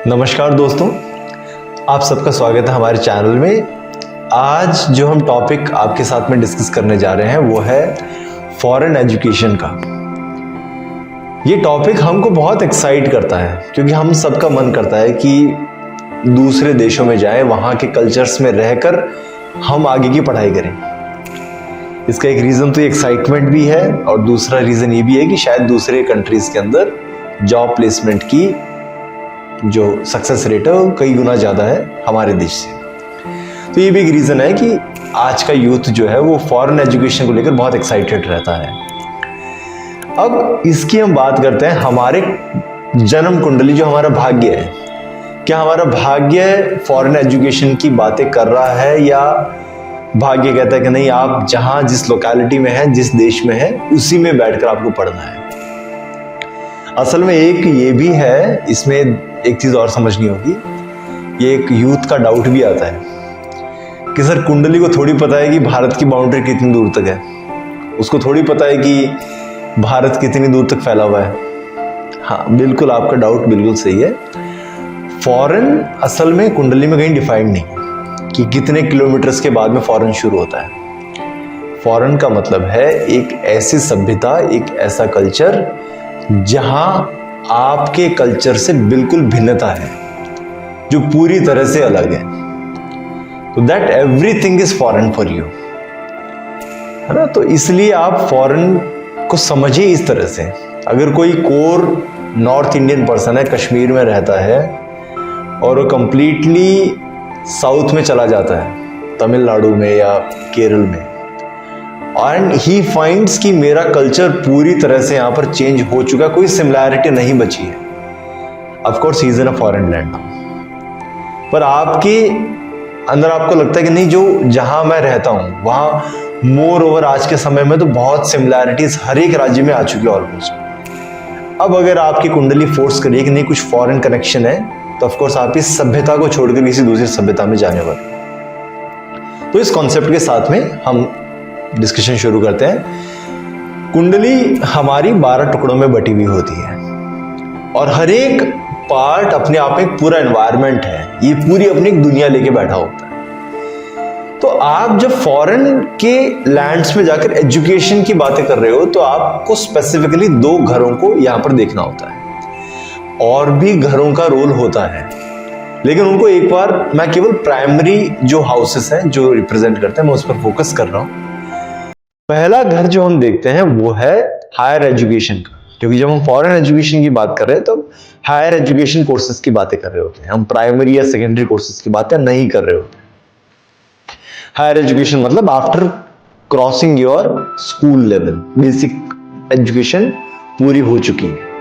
नमस्कार दोस्तों, आप सबका स्वागत है हमारे चैनल में। आज जो हम टॉपिक आपके साथ में डिस्कस करने जा रहे हैं वो है फॉरेन एजुकेशन का। ये टॉपिक हमको बहुत एक्साइट करता है क्योंकि हम सबका मन करता है कि दूसरे देशों में जाएं, वहाँ के कल्चर्स में रहकर हम आगे की पढ़ाई करें। इसका एक रीज़न तो एक्साइटमेंट भी है और दूसरा रीज़न ये भी है कि शायद दूसरे कंट्रीज़ के अंदर जॉब प्लेसमेंट की जो सक्सेस रेट है वो कई गुना ज़्यादा है हमारे देश से। तो ये भी एक रीज़न है कि आज का यूथ जो है वो फॉरेन एजुकेशन को लेकर बहुत एक्साइटेड रहता है। अब इसकी हम बात करते हैं हमारे जन्म कुंडली, जो हमारा भाग्य है। क्या हमारा भाग्य फॉरेन एजुकेशन की बातें कर रहा है या भाग्य कहता है कि नहीं, आप जहाँ जिस लोकेलिटी में हैं, जिस देश में हैं, उसी में बैठकर आपको पढ़ना है। असल में एक ये भी है, इसमें एक चीज़ और समझनी होगी। ये एक यूथ का डाउट भी आता है कि सर कुंडली को थोड़ी पता है कि भारत की बाउंड्री कितनी दूर तक है, उसको थोड़ी पता है कि भारत कितनी दूर तक फैला हुआ है। हाँ, बिल्कुल आपका डाउट बिल्कुल सही है। फॉरेन असल में कुंडली में कहीं डिफाइंड नहीं है कि कितने किलोमीटर्स के बाद में फॉरेन शुरू होता है। फॉरेन का मतलब है एक ऐसी सभ्यता, एक ऐसा कल्चर जहां आपके कल्चर से बिल्कुल भिन्नता है, जो पूरी तरह से अलग है। तो that everything is foreign for you, है ना। तो इसलिए आप फॉरेन को समझिए इस तरह से। अगर कोई कोर नॉर्थ इंडियन पर्सन है, कश्मीर में रहता है और वो कंप्लीटली साउथ में चला जाता है, तमिलनाडु में या केरल में, एंड ही फाइंड्स कि मेरा कल्चर पूरी तरह से यहाँ पर चेंज हो चुका, कोई सिमिलैरिटी नहीं बची है। Of course he is in a foreign land now. पर आपके अंदर आपको लगता है कि नहीं, जो जहां मैं रहता हूँ वहां मोर ओवर आज के समय में तो बहुत सिमिलैरिटीज हर एक राज्य में आ चुकी है ऑलमोस्ट। अब अगर आपकी कुंडली फोर्स करिए कि नहीं, कुछ फॉरेन कनेक्शन है, तो ऑफ कोर्स आप इस सभ्यता को छोड़कर किसी दूसरी सभ्यता में जाने वाले। तो इस कॉन्सेप्ट के साथ में हम डिस्कशन शुरू करते हैं। कुंडली हमारी 12 टुकड़ों में बटी हुई होती है और हर एक पार्ट अपने आप में एक पूरा एनवायरनमेंट है। ये पूरी अपनी एक दुनिया लेके बैठा होता है। तो आप जब फॉरेन के लैंड्स में जाकर एजुकेशन की बातें कर रहे हो तो आपको स्पेसिफिकली 2 घरों को यहां पर देखना होता है। और भी घरों का रोल होता है, लेकिन उनको एक बार मैं केवल प्राइमरी जो हाउसेस हैं जो रिप्रेजेंट करते हैं मैं उस पर फोकस कर रहा हूं। पहला घर जो हम देखते हैं वो है हायर एजुकेशन का, क्योंकि जब हम फॉरेन एजुकेशन की बात कर रहे हैं तो हायर एजुकेशन कोर्सेज की बातें कर रहे होते हैं, हम प्राइमरी या सेकेंडरी कोर्सेज की बातें नहीं कर रहे होते। हायर एजुकेशन मतलब after crossing your school level, basic education पूरी हो चुकी है।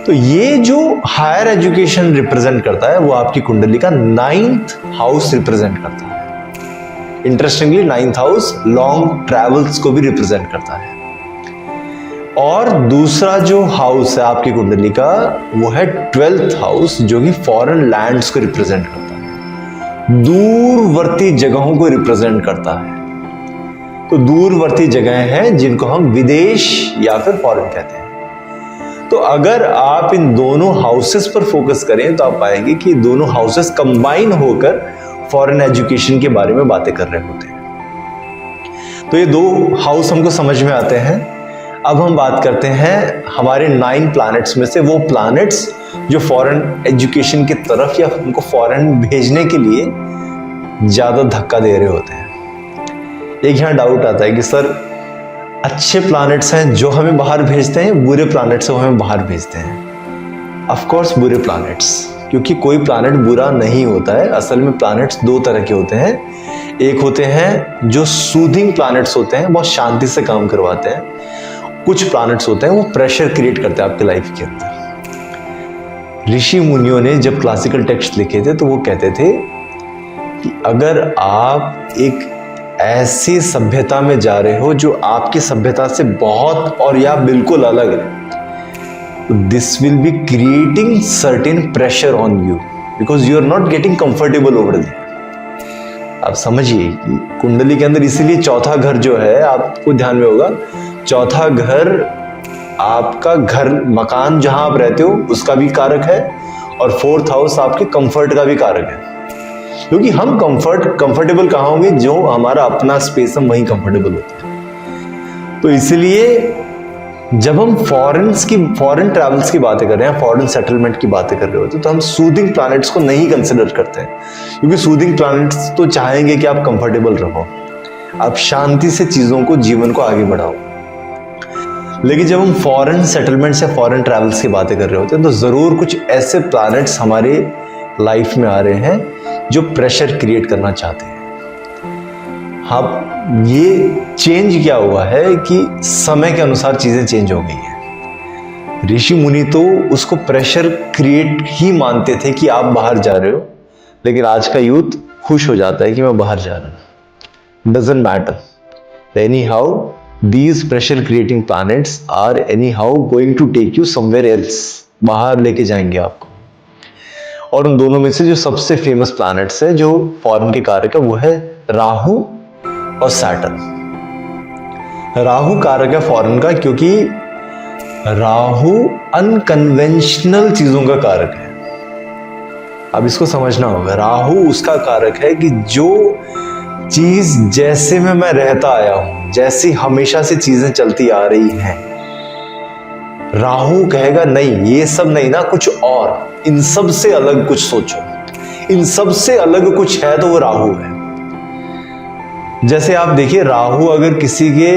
तो ये जो हायर एजुकेशन रिप्रेजेंट करता है वो आपकी कुंडली का 9th हाउस रिप्रेजेंट करता है। Interestingly 9th house long travels को भी रिप्रेजेंट करता है। और दूसरा जो हाउस है आपकी कुंडली का वो है 12th हाउस, जो कि फॉरेन लैंड्स को रिप्रेजेंट करता है, दूरवर्ती जगहों को रिप्रेजेंट करता है। तो दूरवर्ती जगहें हैं जिनको हम विदेश या फिर फॉरेन कहते हैं। तो अगर आप इन दोनों हाउसेस पर फोकस करें तो आप पाएंगे कि दोनों हाउसेस कंबाइन होकर फॉरेन एजुकेशन के बारे में बातें कर रहे होते हैं। तो ये 2 हाउस हमको समझ में आते हैं। अब हम बात करते हैं हमारे 9 प्लैनेट्स में से वो प्लैनेट्स जो फॉरेन एजुकेशन की तरफ या उनको फॉरेन भेजने के लिए ज्यादा धक्का दे रहे होते हैं। एक यहाँ डाउट आता है कि सर अच्छे प्लैनेट्स हैं जो हमें बाहर भेजते हैं, बुरे प्लैनेट्स वो हमें बाहर भेजते हैं। ऑफ कोर्स बुरे प्लैनेट्स, क्योंकि कोई प्लैनेट बुरा नहीं होता है। असल में प्लैनेट्स 2 तरह के होते हैं। एक होते हैं जो सूदिंग प्लैनेट्स होते हैं, बहुत शांति से काम करवाते हैं। कुछ प्लैनेट्स होते हैं वो प्रेशर क्रिएट करते हैं आपके लाइफ के अंदर। ऋषि मुनियों ने जब क्लासिकल टेक्स्ट लिखे थे तो वो कहते थे कि अगर आप एक ऐसी सभ्यता में जा रहे हो जो आपकी सभ्यता से बहुत और या बिल्कुल अलग है, this will be creating certain pressure on you because you are not getting comfortable over there। आप समझिए कि कुंडली के अंदर इसीलिए 4था घर जो है आपको ध्यान में होगा, 4था घर आपका घर, मकान जहां आप रहते हो उसका भी कारक है और 4th हाउस आपके कंफर्ट का भी कारक है, क्योंकि हम कंफर्टेबल कहाँ होंगे, जो हमारा अपना स्पेस हम वहीं कंफर्टेबल होते हैं। तो इसलिए जब हम फॉरेन ट्रैवल्स की बातें कर रहे हैं, फॉरेन सेटलमेंट की बातें कर रहे होते तो हम सूदिंग प्लैनेट्स को नहीं कंसिडर करते हैं, क्योंकि सूदिंग प्लैनेट्स तो चाहेंगे कि आप कंफर्टेबल रहो, आप शांति से चीजों को, जीवन को आगे बढ़ाओ। लेकिन जब हम फॉरेन सेटलमेंट्स या फॉरेन ट्रैवल्स की बातें कर रहे होते हैं तो जरूर कुछ ऐसे प्लैनेट्स हमारे लाइफ में आ रहे हैं जो प्रेशर क्रिएट करना चाहते हैं। हाँ, ये चेंज क्या हुआ है कि समय के अनुसार चीजें चेंज हो गई हैं। ऋषि मुनि तो उसको प्रेशर क्रिएट ही मानते थे कि आप बाहर जा रहे हो, लेकिन आज का यूथ खुश हो जाता है कि मैं बाहर जा रहा हूं। Doesn't matter, anyhow these pressure creating planets are anyhow going to take you somewhere else, बाहर लेके जाएंगे आपको। और उन दोनों में से जो सबसे फेमस प्लैनेट्स है जो फॉरेन के कारक है वो है राहु और सैटर्न। राहु कारक है फॉरेन का, क्योंकि राहु अनकन्वेंशनल चीजों का कारक है। अब इसको समझना होगा, राहु उसका कारक है कि जो चीज जैसे में मैं रहता आया हूं, जैसी हमेशा से चीजें चलती आ रही हैं, राहु कहेगा नहीं, ये सब नहीं ना, कुछ और, इन सब से अलग कुछ सोचो, इन सब से अलग कुछ है तो वो राहु है। जैसे आप देखिए, राहु अगर किसी के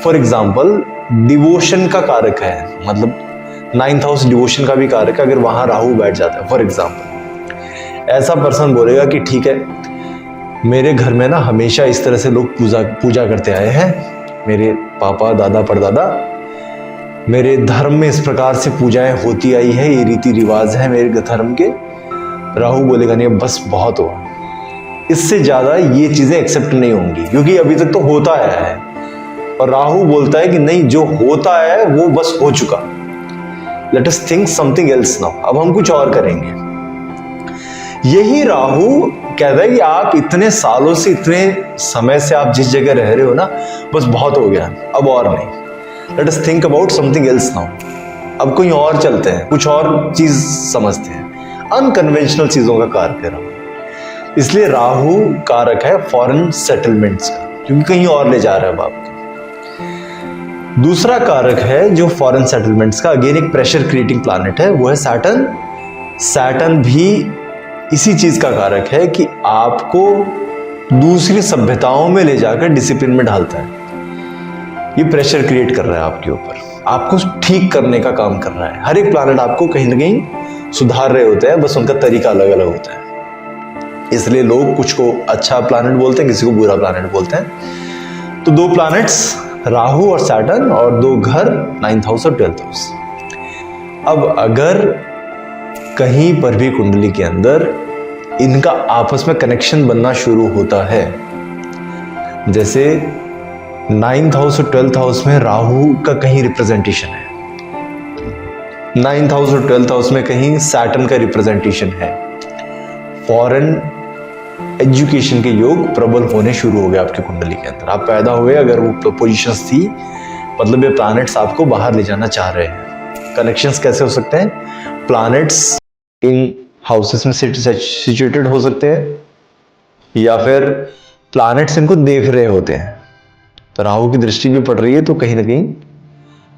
फॉर एग्जाम्पल डिवोशन का कारक है, मतलब 9th हाउस डिवोशन का भी कारक है, अगर वहां राहु बैठ जाता है फॉर एग्जाम्पल, ऐसा पर्सन बोलेगा कि ठीक है, मेरे घर में ना हमेशा इस तरह से लोग पूजा करते आए हैं, मेरे पापा दादा परदादा, मेरे धर्म में इस प्रकार से पूजाएं होती आई है, ये रीति रिवाज है मेरे धर्म के। राहु बोलेगा नहीं, बस बहुत हुआ, इससे ज्यादा ये चीजें एक्सेप्ट नहीं होंगी, क्योंकि अभी तक तो होता आया है। और राहु बोलता है कि नहीं, जो होता है वो बस हो चुका, let us think something else now, अब हम कुछ और करेंगे। यही राहु कहता है कि आप इतने सालों से, इतने समय से आप जिस जगह रह रहे हो ना, बस बहुत हो गया, अब और नहीं, let us think about something else now, अब कोई और चलते हैं, कुछ और चीज समझते हैं। अनकन्वेंशनल चीजों का कारक है राहु, इसलिए राहु कारक है फॉरेन सेटलमेंट्स का, क्योंकि कहीं और ले जा रहा है अब आपको। दूसरा कारक है जो फॉरेन सेटलमेंट्स का, अगेन एक प्रेशर क्रिएटिंग प्लैनेट है, वो है सैटर्न। सैटर्न भी इसी चीज का कारक है कि आपको दूसरी सभ्यताओं में ले जाकर डिसिप्लिन में ढालता है। ये प्रेशर क्रिएट कर रहा है आपके ऊपर, आपको ठीक करने का काम कर रहा है। हर एक प्लैनेट आपको कहीं ना कहीं सुधार रहे होते हैं, बस उनका तरीका अलग अलग होता है। इसलिए लोग कुछ को अच्छा प्लैनेट बोलते हैं, किसी को बुरा प्लैनेट बोलते हैं। तो 2 प्लैनेट्स राहु और सैटर्न, और 2 घर 9th हाउस और 12th हाउस। अब अगर कहीं पर भी कुंडली के अंदर इनका आपस में कनेक्शन बनना शुरू होता है, जैसे 9th हाउस और 12th हाउस में राहु का कहीं रिप्रेजेंटेशन है, 9th हाउस और 12th हाउस में कहीं सैटर्न का रिप्रेजेंटेशन है, फॉरेन एजुकेशन के योग प्रबल होने शुरू हो गए आपकी कुंडली के अंदर। आप पैदा हुए, अगर वो पोजीशंस थी, मतलब ये प्लैनेट्स आपको बाहर ले जाना चाह रहे हैं। कनेक्शंस कैसे हो सकते हैं? प्लैनेट्स इन हाउसेस में सिचुएटेड हो सकते हैं, या फिर प्लैनेट्स इनको देख रहे होते हैं, तो राहु की दृष्टि भी पड़ रही है, तो कहीं ना कहीं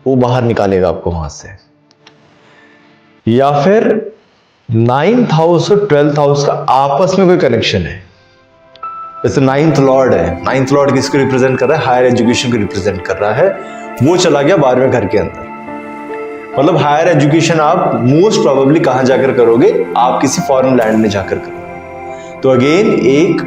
वो बाहर निकालेगा आपको वहां से। या फिर 9th हाउस और 12th हाउस का आपस में कोई कनेक्शन है, जैसे 9th लॉर्ड है, 9th लॉर्ड किसको रिप्रेजेंट कर रहा है? हायर एजुकेशन को रिप्रेजेंट कर रहा है, वो चला गया 12वें घर के अंदर। मतलब हायर एजुकेशन आप मोस्ट प्रोबेबली कहां जाकर करोगे? आप किसी फॉरेन लैंड में जाकर करोगे। तो अगेन एक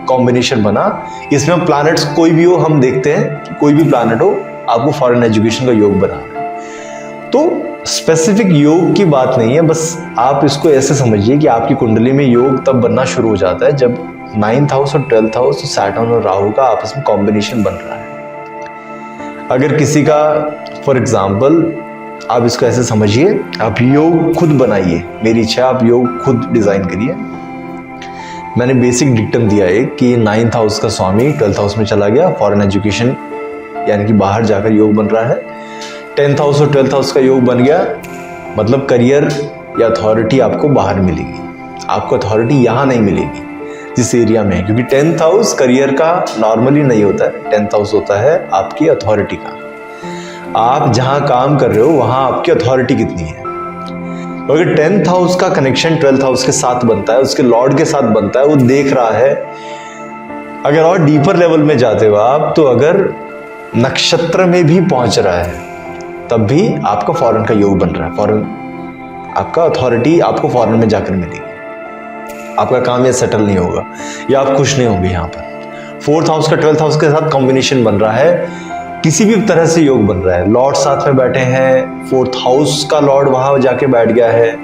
कॉम्बिनेशन बना, इसमें प्लैनेट्स कोई भी हो, हम देखते हैं कोई भी प्लैनेट हो, आपको फॉरेन एजुकेशन का योग बना रहा है। तो स्पेसिफिक योग की बात नहीं है, बस आप इसको ऐसे समझिए कि आपकी कुंडली में योग तब बनना शुरू हो जाता है जब 9th हाउस और 12th हाउस, तो सैटर्न और राहु का आपस में कॉम्बिनेशन बन रहा है। अगर किसी का फॉर एग्जाम्पल, आप इसको ऐसे समझिए, आप योग खुद बनाइए, मेरी इच्छा आप योग खुद डिजाइन करिए। मैंने बेसिक डिक्टम दिया है कि 9th हाउस का स्वामी 12th हाउस में चला गया, फॉरेन एजुकेशन यानी कि बाहर जाकर योग बन रहा है। 10th हाउस और 12th हाउस का योग बन गया, मतलब करियर या अथॉरिटी आपको बाहर मिलेगी। आपको अथॉरिटी यहाँ नहीं मिलेगी जिस एरिया में है, क्योंकि 10th हाउस करियर का नॉर्मली नहीं होता है। 10th हाउस होता है आपकी अथॉरिटी का। आप जहां काम कर रहे हो वहां आपकी अथॉरिटी कितनी है। तो अगर 10th हाउस का कनेक्शन 12th हाउस के साथ बनता है, उसके लॉर्ड के साथ बनता है, वो देख रहा है। अगर और डीपर लेवल में जाते हो आप, तो अगर नक्षत्र में भी पहुंच रहा है तब भी आपका फॉरेन का योग बन रहा है। फॉरेन आपका अथॉरिटी आपको फॉरेन में जाकर मिलेगी। आपका काम ये सेटल नहीं होगा या आप खुश नहीं होंगे यहाँ पर। 4th हाउस का 12th हाउस के साथ कॉम्बिनेशन बन रहा है, किसी भी तरह से योग बन रहा है। लॉर्ड साथ में बैठे हैं, 4th हाउस का लॉर्ड वहां जाके बैठ गया है,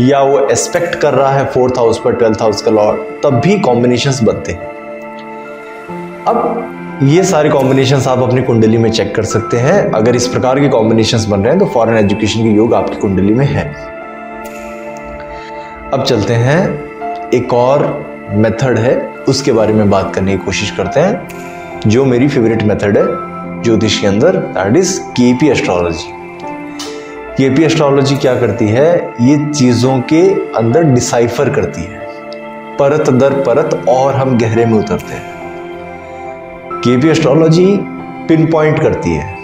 या वो एस्पेक्ट कर रहा है 4th हाउस पर 12th हाउस का लॉर्ड, तब भी कॉम्बिनेशंस बनते हैं। अब ये सारे कॉम्बिनेशंस आप अपनी कुंडली में चेक कर सकते हैं। अगर इस प्रकार के कॉम्बिनेशंस बन रहे हैं तो फॉरेन एजुकेशन के योग आपकी कुंडली में है। अब चलते हैं, एक और मेथड है, उसके बारे में बात करने की कोशिश करते हैं, जो मेरी फेवरेट मेथड है ज्योतिष के अंदर, that is KP astrology. KP astrology क्या करती है, ये चीजों के अंदर डिसाइफर करती है, परत दर परत, और हम गहरे में उतरते हैं। केपी एस्ट्रोलॉजी पिन पॉइंट करती है।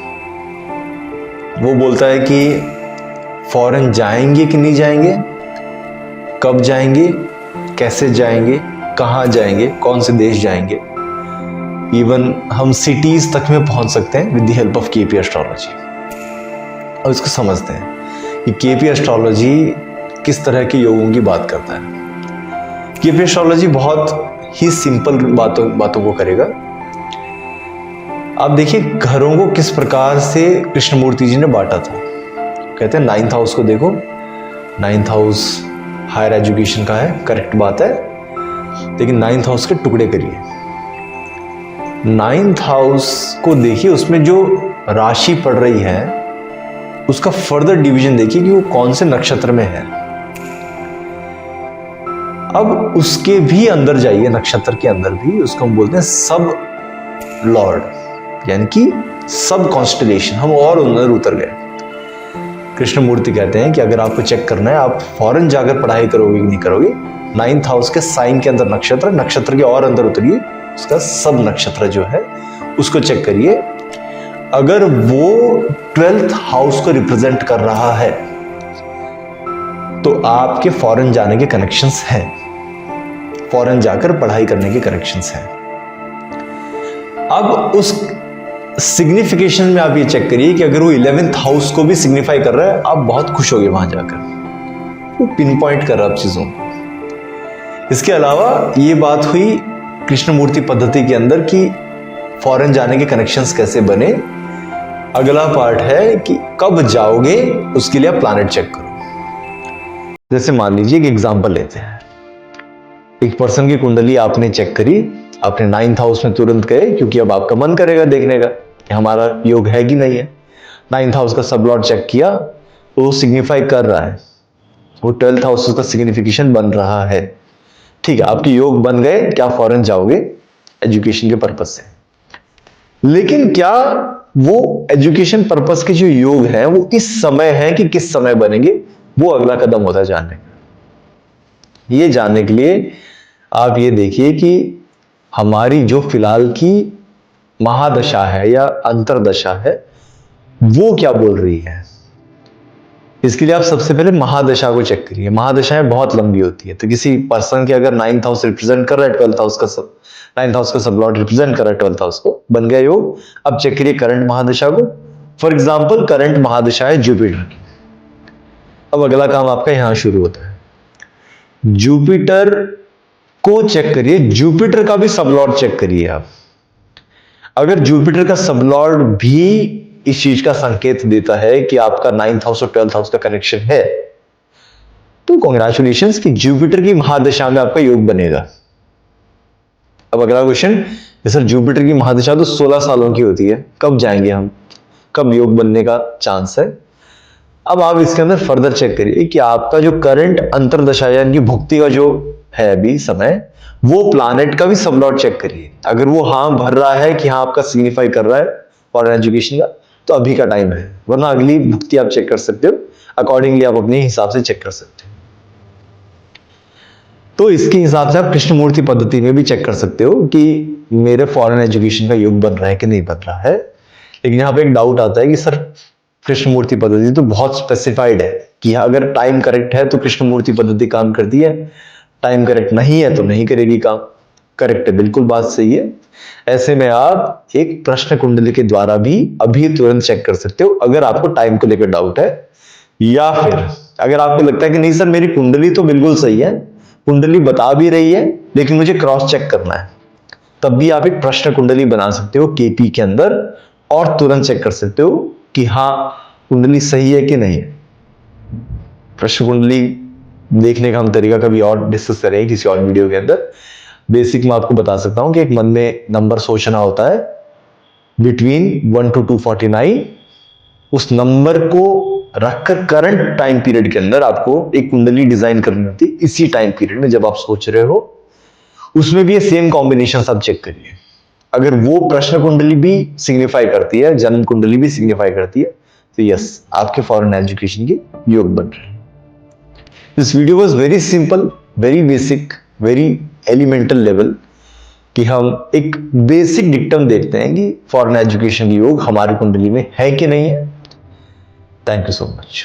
वो बोलता है कि फॉरेन जाएंगे कि नहीं जाएंगे, कब जाएंगे, कैसे जाएंगे, कहाँ जाएंगे, कौन से देश जाएंगे। इवन हम सिटीज तक में पहुंच सकते हैं with the help of KP astrology. और इसको समझते हैं कि केपी एस्ट्रोलॉजी किस तरह के योगों की बात करता है। केपी एस्ट्रोलॉजी बहुत ही सिंपल बातों को करेगा। आप देखिए घरों को किस प्रकार से कृष्णमूर्ति जी ने बांटा था। कहते हैं 9th हाउस को देखो, 9th हाउस हायर एजुकेशन का है, करेक्ट बात है, लेकिन 9th हाउस के टुकड़े करिए। 9th हाउस को देखिए, उसमें जो राशि पड़ रही है उसका फर्दर डिवीजन देखिए कि वो कौन से नक्षत्र में है। अब उसके भी अंदर जाइए, नक्षत्र के अंदर भी, उसको हम बोलते हैं सब लॉर्ड, यानी कि सब कॉन्स्टलेशन। हम और अंदर उतर गए। कृष्णमूर्ति कहते हैं कि अगर आपको चेक करना है आप फॉरेन जाकर पढ़ाई करोगे कि नहीं करोगे, 9th हाउस के साइन के अंदर नक्षत्र, नक्षत्र के और अंदर उतरिए, उसका सब नक्षत्र जो है उसको चेक करिए। अगर वो 12th हाउस को रिप्रेजेंट कर रहा है तो आपके फॉरेन जाने के कनेक्शंस हैं, फॉरेन जाकर पढ़ाई करने के कनेक्शंस हैं। अब उस सिग्निफिकेशन में आप ये चेक करिए कि अगर वो 11th हाउस को भी सिग्निफाई कर रहा है, आप बहुत खुश होगे वहां जाकर। वो पिन पॉइंट कर रहा है आप चीजों को। इसके अलावा ये बात हुई कृष्णमूर्ति पद्धति के अंदर कि फॉरेन जाने के कनेक्शंस कैसे बने। अगला पार्ट है कि कब जाओगे, उसके लिए आप प्लैनेट चेक करो। जैसे मान लीजिए एक एग्जांपल लेते हैं, एक पर्सन की कुंडली आपने चेक करी, आपने 9th हाउस में तुरंत गए, क्योंकि अब आपका मन करेगा देखने का कि हमारा योग है कि नहीं है। 9th हाउस का सब लॉर्ड चेक किया, तो वो सिग्निफाई कर रहा है, वो 12th हाउस का सिग्निफिकेशन बन रहा है। ठीक है, आपके योग बन गए, क्या फॉरेन जाओगे एजुकेशन के पर्पस से। लेकिन क्या वो एजुकेशन पर्पस के जो योग हैं वो इस समय है कि किस समय बनेंगे, वो अगला कदम होता है जानने का। ये जानने के लिए आप ये देखिए कि हमारी जो फिलहाल की महादशा है या अंतरदशा है वो क्या बोल रही है। इसके लिए आप सबसे पहले महादशा को चेक करिए। महादशाएं बहुत लंबी होती है, तो किसी पर्सन के अगर 9th हाउस रिप्रेजेंट कर रहा है 12th हाउस का 9th हाउस का सब लॉर्ड रिप्रेजेंट कर रहा है 12th हाउस को, बन गया योग। अब चेक करिए करंट महादशा को। फॉर एग्जाम्पल करंट महादशा है जुपिटर की। अब अगला काम आपका यहां शुरू होता है, जुपिटर को चेक करिए, जुपिटर का भी सब लॉर्ड चेक करिए आप। अगर जुपिटर का सब लॉर्ड भी इस चीज का संकेत देता है कि आपका 9th हाउस और 12th हाउस का कनेक्शन है, तो कांग्रेचुलेशंस कि जुपिटर की महादशा में आपका योग बनेगा। अब अगला क्वेश्चन, सर जुपिटर की महादशा तो 16 सालों की होती है, कब जाएंगे हम, कब योग बनने का चांस है। अब आप इसके अंदर फर्दर चेक करिए कि आपका जो करंट अंतरदशा यानी भुक्ति का जो है अभी समय, वो प्लैनेट का भी सब लॉर्ड चेक करिए। अगर वो हाँ भर रहा है कि हाँ आपका सिग्निफाई कर रहा है फॉरेन एजुकेशन का, तो अभी का टाइम है, वरना अगली भुक्ति आप चेक कर सकते हो अकॉर्डिंगली आप अपने हिसाब से चेक कर सकते हैं। तो इसके हिसाब से आप कृष्णमूर्ति पद्धति में भी चेक कर सकते हो कि मेरे फॉरेन एजुकेशन का योग बन रहा है कि नहीं बन रहा है। लेकिन यहाँ पे एक डाउट आता है कि सर कृष्णमूर्ति पद्धति तो बहुत स्पेसिफाइड है कि अगर टाइम करेक्ट है तो कृष्णमूर्ति पद्धति काम करती है, टाइम करेक्ट नहीं है तो नहीं करेगी काम। करेक्ट है, बिल्कुल बात सही है। ऐसे में आप एक प्रश्न कुंडली के द्वारा भी अभी तुरंत चेक कर सकते हो अगर आपको टाइम को लेकर डाउट है, या फिर अगर आपको लगता है कि नहीं सर मेरी कुंडली तो बिल्कुल सही है, कुंडली बता भी रही है लेकिन मुझे क्रॉस चेक करना है, तब भी आप एक प्रश्न कुंडली बना सकते हो केपी के अंदर और तुरंत चेक कर सकते हो कि हाँ कुंडली सही है कि नहीं है। प्रश्न कुंडली देखने का हम तरीका कभी और डिस्कस करेंगे किसी और वीडियो के अंदर। बेसिक मैं आपको बता सकता हूं कि एक मन में नंबर सोचना होता है बिटवीन 1 to 249, उस नंबर को रखकर करंट टाइम पीरियड के अंदर आपको एक कुंडली डिजाइन करनी होती है। इसी टाइम पीरियड में जब आप सोच रहे हो उसमें भी ये सेम कॉम्बिनेशन आप चेक करिए। अगर वो प्रश्न कुंडली भी सिग्निफाई करती है, जन्म कुंडली भी सिग्निफाई करती है, तो यस आपके फॉरेन एजुकेशन के योग बन रहे हैं। This video was very simple, very basic, very elemental level कि हम एक बेसिक डिक्टम देखते हैं कि फॉरेन एजुकेशन योग हमारी कुंडली में है कि नहीं है। Thank you so much.